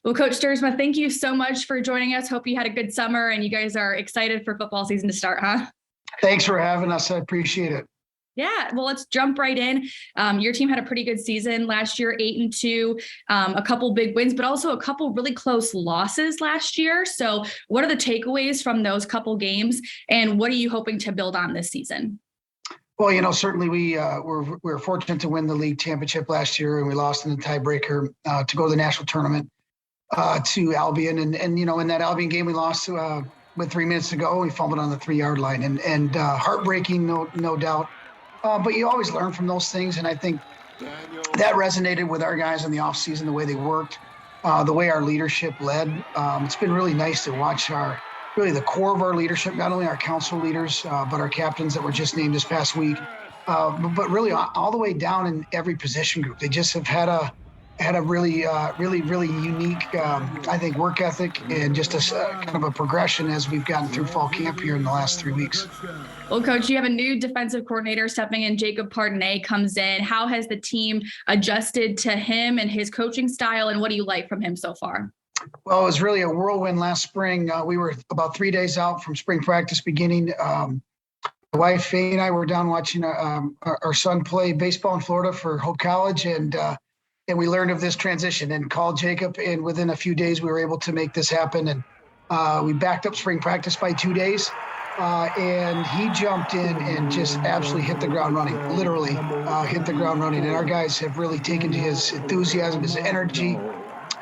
Well, Coach Stuursma, thank you so much for joining us. Hope you had a good summer and you guys are excited for football season to start, huh? Thanks for having us. I appreciate it. Yeah, well, let's jump right in. Your team had a pretty good season last year, 8-2, a couple big wins, but also a couple really close losses last year. So what are the takeaways from those couple games and what are you hoping to build on this season? Well, certainly we were fortunate to win the league championship last year, and we lost in the tiebreaker to go to the national tournament to Albion. And in that Albion game, we lost with 3 minutes to go. We fumbled on the 3-yard line, and heartbreaking, no doubt. But you always learn from those things, and I think that resonated with our guys in the offseason, the way they worked, the way our leadership led. It's been really nice to watch the core of our leadership, not only our council leaders, but our captains that were just named this past week, but really all the way down in every position group. They just have had a really unique, I think, work ethic and just a kind of a progression as we've gotten through fall camp here in the last 3 weeks. Well, Coach, you have a new defensive coordinator stepping in. Jacob Pardonnet comes in. How has the team adjusted to him and his coaching style, and what do you like from him so far? Well, it was really a whirlwind last spring. We were about 3 days out from spring practice beginning. My wife, Faye, and I were down watching our son play baseball in Florida for Hope College, and we learned of this transition and called Jacob, and within a few days we were able to make this happen. And we backed up spring practice by 2 days, and he jumped in and just absolutely hit the ground running, literally hit the ground running. And our guys have really taken to his enthusiasm, his energy.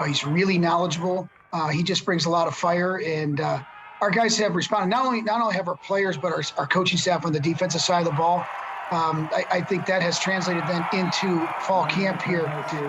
He's really knowledgeable. He just brings a lot of fire, and our guys have responded. Not only have our players, but our coaching staff on the defensive side of the ball. I think that has translated then into fall camp here.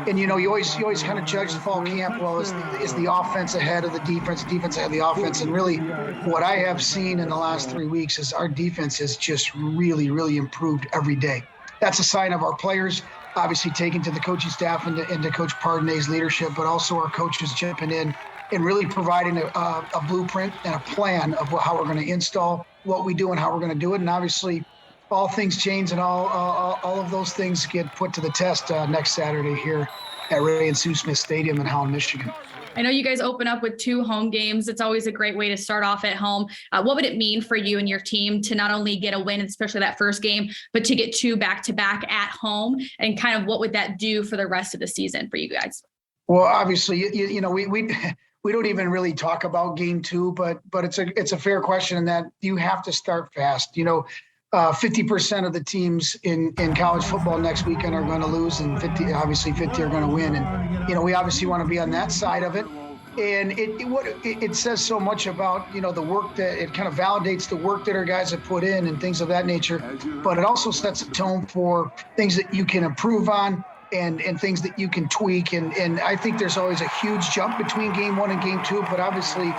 And you always kind of judge the fall camp. Well, is the offense ahead of the defense ahead of the offense? And really, what I have seen in the last 3 weeks is our defense has just really improved every day. That's a sign of our players obviously taking to the coaching staff and to Coach Pardonnet's leadership, but also our coaches jumping in and really providing a blueprint and a plan of how we're going to install what we do and how we're going to do it. And obviously, all things change, and all of those things get put to the test next Saturday here at Ray and Sue Smith Stadium in Holland, Michigan. I know you guys open up with 2 home games. It's always a great way to start off at home. What would it mean for you and your team to not only get a win, especially that first game, but to get 2 back-to-back at home? And kind of what would that do for the rest of the season for you guys? Well, obviously, we don't even really talk about game 2, but it's a fair question in that you have to start fast. 50% of the teams in college football next weekend are going to lose, and 50 are going to win. And, we obviously want to be on that side of it. And it says so much about, the work that it kind of validates the work that our guys have put in and things of that nature. But it also sets a tone for things that you can improve on and things that you can tweak. And I think there's always a huge jump between game 1 and game 2. But obviously,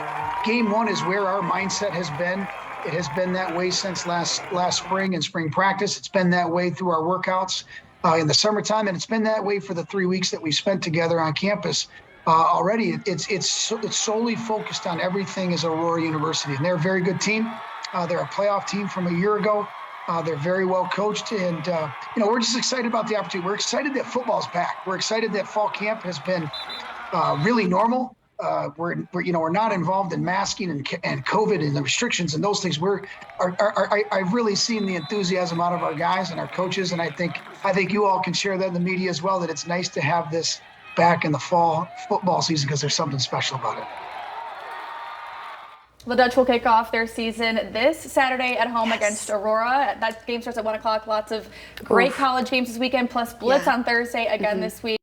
game 1 is where our mindset has been. It has been that way since last spring and spring practice. It's been that way through our workouts in the summertime, and it's been that way for the 3 weeks that we spent together on campus already. It's solely focused on everything as Aurora University, and they're a very good team. They're a playoff team from a year ago. They're very well coached, and we're just excited about the opportunity. We're excited that football's back. We're excited that fall camp has been really normal. We're not involved in masking and COVID and the restrictions and those things. I've really seen the enthusiasm out of our guys and our coaches, and I think you all can share that in the media as well, that it's nice to have this back in the fall football season because there's something special about it. The Dutch will kick off their season this Saturday at home against Aurora. That game starts at 1 o'clock. Lots of great college games this weekend, plus Blitz on Thursday again this week.